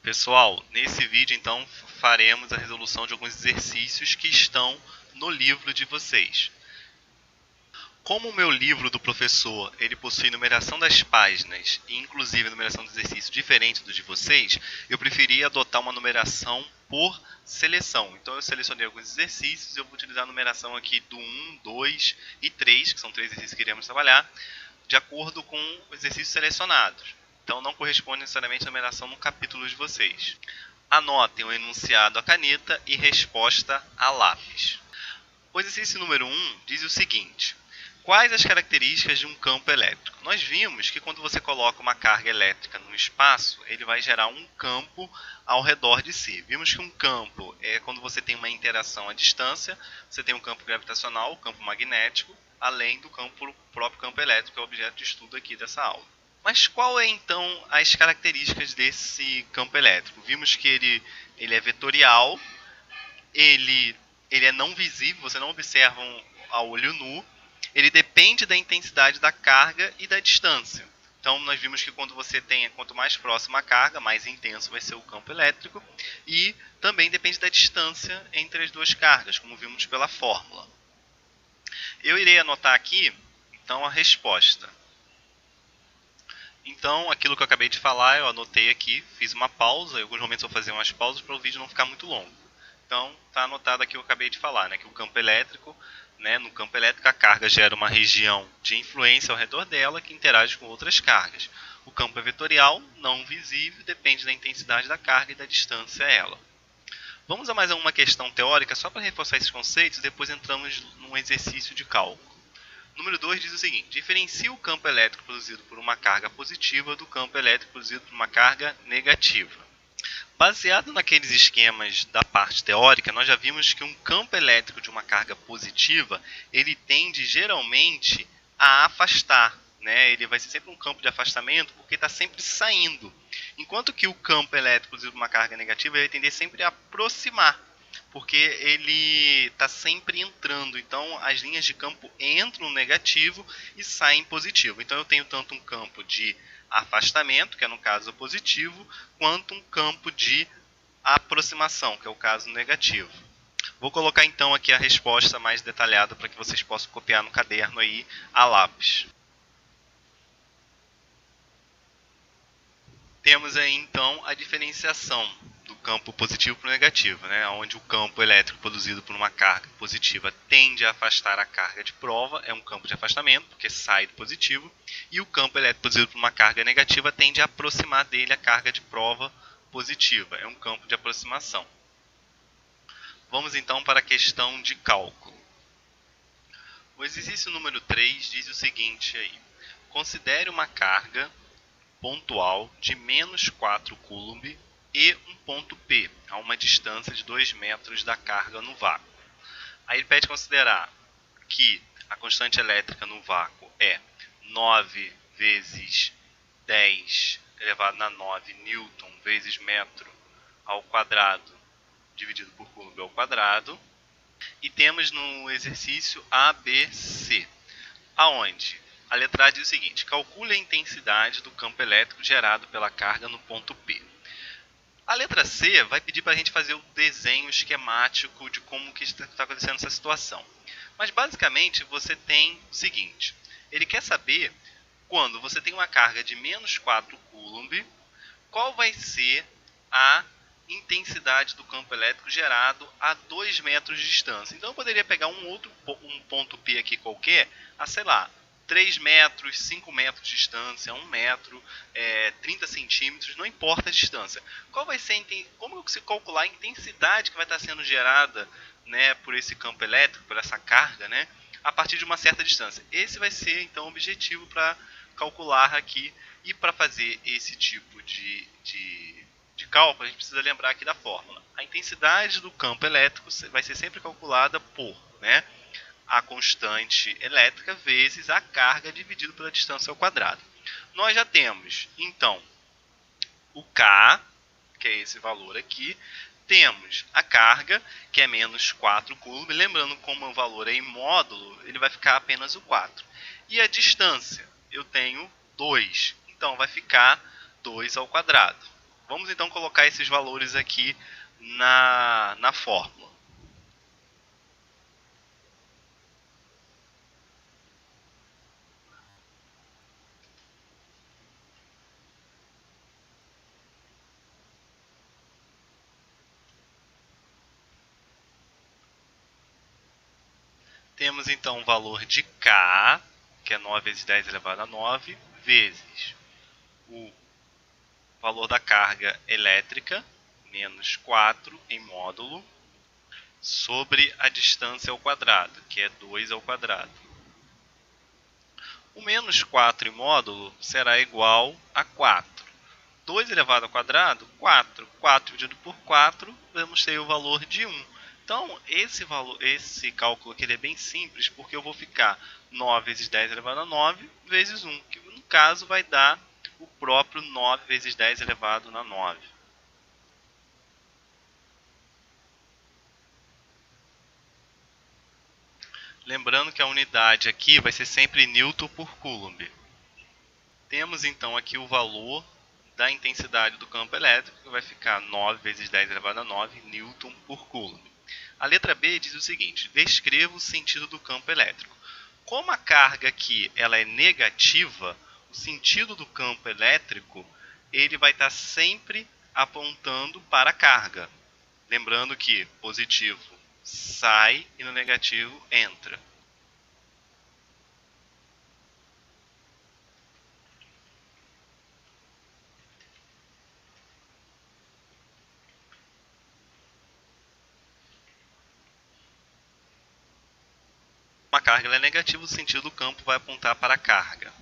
Pessoal, nesse vídeo então faremos a resolução de alguns exercícios que estão no livro de vocês. Como o meu livro do professor ele possui numeração das páginas e inclusive numeração do exercício diferente do de vocês, eu preferi adotar uma numeração por seleção. Então eu selecionei alguns exercícios e eu vou utilizar a numeração aqui do 1, 2 e 3, que são 3 exercícios que iremos trabalhar, de acordo com os exercícios selecionados. Então não corresponde necessariamente à numeração no capítulo de vocês. Anotem o enunciado à caneta e resposta a lápis. O exercício número 1 diz o seguinte: quais as características de um campo elétrico? Nós vimos que quando você coloca uma carga elétrica no espaço, ele vai gerar um campo ao redor de si. Vimos que um campo é quando você tem uma interação à distância, você tem um campo gravitacional, o campo magnético, além do próprio campo elétrico, que é o objeto de estudo aqui dessa aula. Mas qual é então as características desse campo elétrico? Vimos que ele é vetorial, ele é não visível, você não observa a olho nu, ele depende da intensidade da carga e da distância. Então nós vimos que quanto mais próxima a carga, mais intenso vai ser o campo elétrico, e também depende da distância entre as duas cargas, como vimos pela fórmula. Eu irei anotar aqui então a resposta. Então, aquilo que eu acabei de falar, eu anotei aqui, fiz uma pausa, em alguns momentos eu vou fazer umas pausas para o vídeo não ficar muito longo. Então, está anotado aqui o que eu acabei de falar, né, que o campo elétrico, no campo elétrico a carga gera uma região de influência ao redor dela que interage com outras cargas. O campo é vetorial, não visível, depende da intensidade da carga e da distância a ela. Vamos a mais uma questão teórica, só para reforçar esses conceitos, depois entramos num exercício de cálculo. Número 2 diz o seguinte: diferencia o campo elétrico produzido por uma carga positiva do campo elétrico produzido por uma carga negativa. Baseado naqueles esquemas da parte teórica, nós já vimos que um campo elétrico de uma carga positiva, ele tende geralmente a afastar, né? Ele vai ser sempre um campo de afastamento porque está sempre saindo. Enquanto que o campo elétrico produzido por uma carga negativa, ele vai tender sempre a aproximar, porque ele está sempre entrando. Então as linhas de campo entram no negativo e saem positivo. Então eu tenho tanto um campo de afastamento, que é no caso positivo, quanto um campo de aproximação, que é o caso negativo. Vou colocar então aqui a resposta mais detalhada para que vocês possam copiar no caderno aí a lápis. Temos aí então a diferenciação do campo positivo para o negativo, né? Onde o campo elétrico produzido por uma carga positiva tende a afastar a carga de prova, é um campo de afastamento, porque sai do positivo, e o campo elétrico produzido por uma carga negativa tende a aproximar dele a carga de prova positiva, é um campo de aproximação. Vamos então para a questão de cálculo. O exercício número 3 diz o seguinte aí: considere uma carga pontual de menos 4 coulomb e um ponto P, a uma distância de 2 metros da carga no vácuo. Aí ele pede considerar que a constante elétrica no vácuo é 9 vezes 10 elevado a 9 newton vezes metro ao quadrado dividido por coulomb ao quadrado. E temos no exercício ABC, aonde a letra A diz o seguinte: calcule a intensidade do campo elétrico gerado pela carga no ponto P. A letra C vai pedir para a gente fazer o desenho esquemático de como que está acontecendo essa situação. Mas basicamente você tem o seguinte: ele quer saber, quando você tem uma carga de menos 4 coulomb, qual vai ser a intensidade do campo elétrico gerado a 2 metros de distância. Então eu poderia pegar um ponto P aqui qualquer, a sei lá, 3 metros, 5 metros de distância, 1 metro, 30 centímetros, não importa a distância. Como se calcular a intensidade que vai estar sendo gerada, né, por esse campo elétrico, por essa carga, né, a partir de uma certa distância? Esse vai ser então o objetivo para calcular aqui. E para fazer esse tipo de cálculo, a gente precisa lembrar aqui da fórmula. A intensidade do campo elétrico vai ser sempre calculada por, né, a constante elétrica vezes a carga dividido pela distância ao quadrado. Nós já temos, então, o K, que é esse valor aqui. Temos a carga, que é menos 4 coulomb. Lembrando, como o valor é em módulo, ele vai ficar apenas o 4. E a distância, eu tenho 2. Então, vai ficar 2 ao quadrado. Vamos então colocar esses valores aqui na fórmula. Temos então o valor de K, que é 9 vezes 10 elevado a 9, vezes o valor da carga elétrica, menos 4 em módulo, sobre a distância ao quadrado, que é 2 ao quadrado. O menos 4 em módulo será igual a 4. 2 elevado ao quadrado, 4. 4 dividido por 4, vamos ter o valor de 1. Então, esse cálculo aqui é bem simples, porque eu vou ficar 9 vezes 10 elevado a 9 vezes 1, que no caso vai dar o próprio 9 vezes 10 elevado a 9. Lembrando que a unidade aqui vai ser sempre Newton por Coulomb. Temos então aqui o valor da intensidade do campo elétrico, que vai ficar 9 vezes 10 elevado a 9 Newton por Coulomb. A letra B diz o seguinte: descreva o sentido do campo elétrico. Como a carga aqui ela é negativa, o sentido do campo elétrico ele vai estar sempre apontando para a carga. Lembrando que positivo sai e no negativo entra. Uma carga é negativa, o sentido do campo vai apontar para a carga.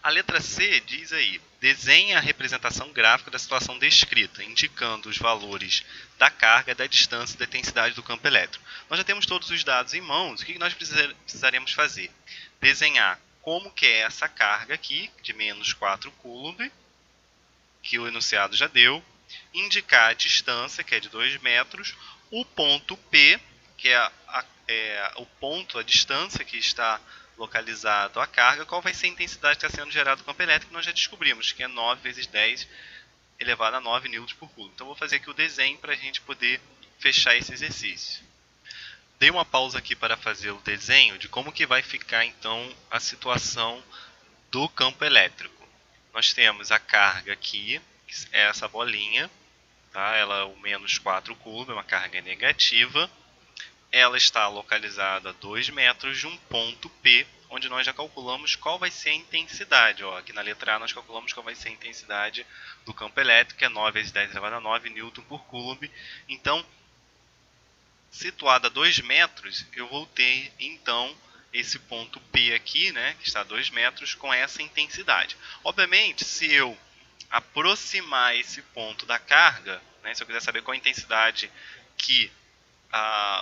A letra C diz aí: desenhe a representação gráfica da situação descrita, indicando os valores da carga, da distância e da intensidade do campo elétrico. Nós já temos todos os dados em mãos, o que nós precisaremos fazer? Desenhar como que é essa carga aqui, de menos 4 Coulomb, que o enunciado já deu, indicar a distância, que é de 2 metros, o ponto P, que é o ponto, a distância que está localizado a carga, qual vai ser a intensidade que está sendo gerada do campo elétrico, nós já descobrimos que é 9 vezes 10 elevado a 9 newtons por coulomb. Então vou fazer aqui o desenho para a gente poder fechar esse exercício. Dei uma pausa aqui para fazer o desenho de como que vai ficar então a situação do campo elétrico. Nós temos a carga aqui, que é essa bolinha, tá? Ela é o menos 4 coulomb, é uma carga negativa. Ela está localizada a 2 metros de um ponto P, onde nós já calculamos qual vai ser a intensidade. Ó, aqui na letra A nós calculamos qual vai ser a intensidade do campo elétrico, que é 9 vezes 10 elevado a 9 newton por coulomb. Então, situada a 2 metros, eu vou ter então esse ponto P aqui, né, que está a 2 metros, com essa intensidade. Obviamente, se eu aproximar esse ponto da carga, né, se eu quiser saber qual a intensidade que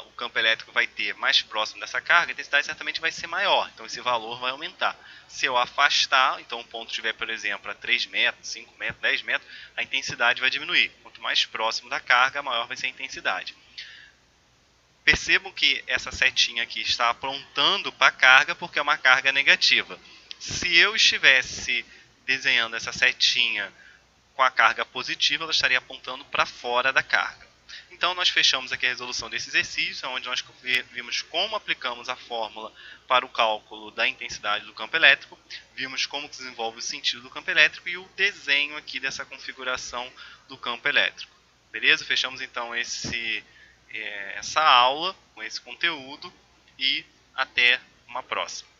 o campo elétrico vai ter mais próximo dessa carga, a intensidade certamente vai ser maior, então esse valor vai aumentar. Se eu afastar, então o ponto estiver, por exemplo, a 3 metros, 5 metros, 10 metros, a intensidade vai diminuir. Quanto mais próximo da carga, maior vai ser a intensidade. Percebam que essa setinha aqui está apontando para a carga porque é uma carga negativa. Se eu estivesse desenhando essa setinha com a carga positiva, ela estaria apontando para fora da carga. Então, nós fechamos aqui a resolução desse exercício, onde nós vimos como aplicamos a fórmula para o cálculo da intensidade do campo elétrico, vimos como desenvolve o sentido do campo elétrico e o desenho aqui dessa configuração do campo elétrico. Beleza? Fechamos então essa aula com esse conteúdo e até uma próxima.